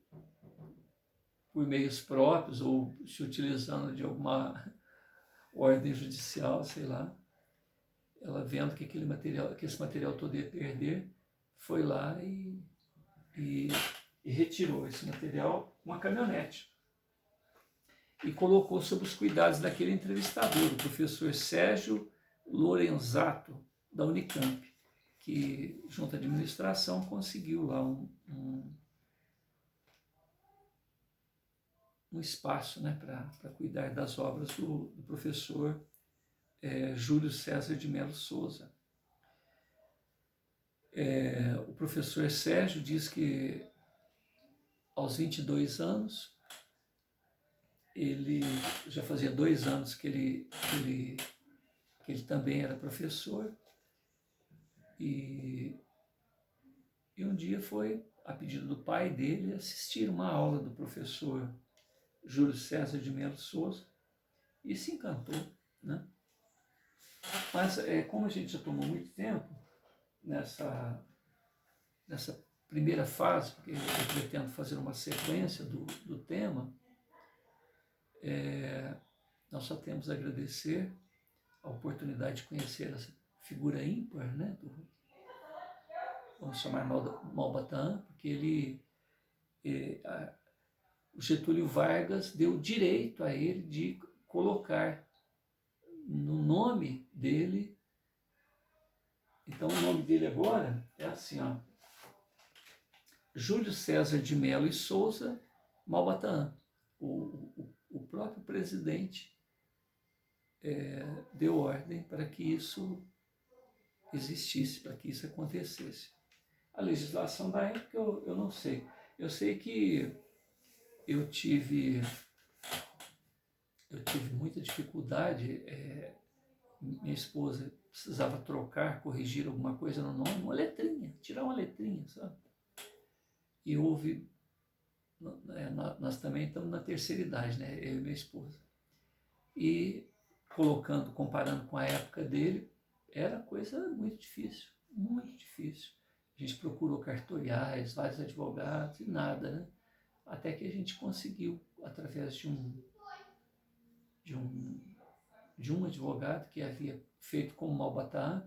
meios próprios ou se utilizando de alguma ordem judicial, sei lá, ela vendo que esse material todo ia perder, foi lá e retirou esse material com uma caminhonete e colocou sob os cuidados daquele entrevistador, o professor Sérgio Lorenzato, da Unicamp, que, junto à administração, conseguiu lá um espaço, né, para cuidar das obras do professor Júlio César de Melo Souza. O professor Sérgio diz que, aos 22 anos, ele já fazia 2 anos que ele também era professor, e um dia foi, a pedido do pai dele, assistir uma aula do professor Júlio César de Melo Souza, e se encantou, né? Mas, como a gente já tomou muito tempo nessa primeira fase, porque eu pretendo fazer uma sequência do tema, nós só temos a agradecer a oportunidade de conhecer essa figura ímpar, né, vamos chamar Maupassant, porque o Getúlio Vargas deu direito a ele de colocar no nome dele, Então o nome dele agora é assim, ó, Júlio César de Mello e Souza Malbataan. O próprio presidente deu ordem para que isso existisse, para que isso acontecesse. A legislação da época eu não sei. Eu sei que eu tive muita dificuldade. Minha esposa precisava trocar, corrigir alguma coisa no nome, uma letrinha, tirar uma letrinha, sabe? E houve, nós também estamos na terceira idade, né? Eu e minha esposa. E comparando com a época dele, era coisa muito difícil, muito difícil. A gente procurou cartoriais, vários advogados e nada, né? Até que a gente conseguiu, através de um advogado que havia feito como Malbataan,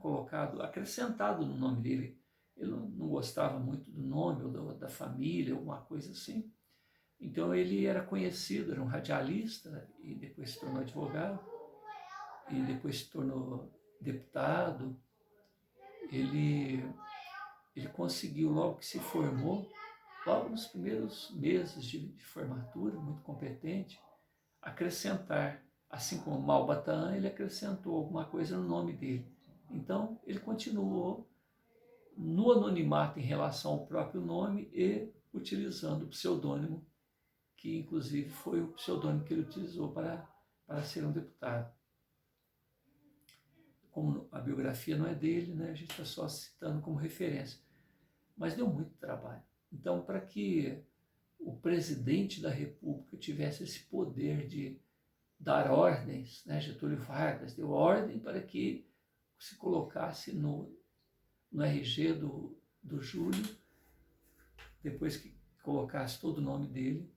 acrescentado no nome dele. Ele não gostava muito do nome ou da família, alguma coisa assim. Então ele era conhecido, era um radialista e depois se tornou advogado e depois se tornou deputado. Ele conseguiu, logo que se formou, logo nos primeiros meses de formatura, muito competente, acrescentar, assim como Malbataan, ele acrescentou alguma coisa no nome dele. Então, ele continuou no anonimato em relação ao próprio nome e utilizando o pseudônimo, que inclusive foi o pseudônimo que ele utilizou para ser um deputado. Como a biografia não é dele, né, a gente está só citando como referência. Mas deu muito trabalho. Então, para que o presidente da República tivesse esse poder de dar ordens, né, Getúlio Vargas deu ordem para que se colocasse no RG do Júlio, depois que colocasse todo o nome dele,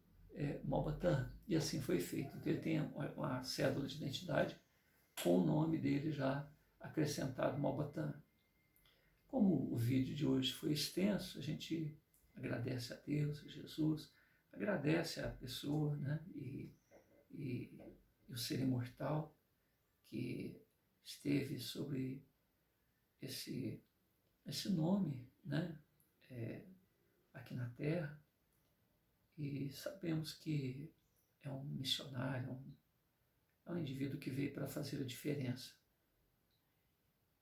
Malbataan. E assim foi feito. Então ele tem uma cédula de identidade com o nome dele já acrescentado, Malbataan. Como o vídeo de hoje foi extenso, a gente agradece a Deus, a Jesus, agradece a pessoa, né, e o ser imortal que esteve sobre esse nome, né, aqui na Terra, e sabemos que é um missionário, é um indivíduo que veio para fazer a diferença.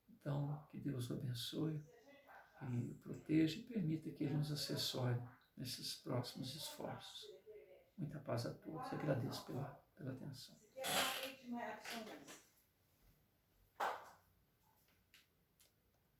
Então, que Deus o abençoe e o proteja e permita que Ele nos assessore nesses próximos esforços. Muita paz a todos. Agradeço pela atenção.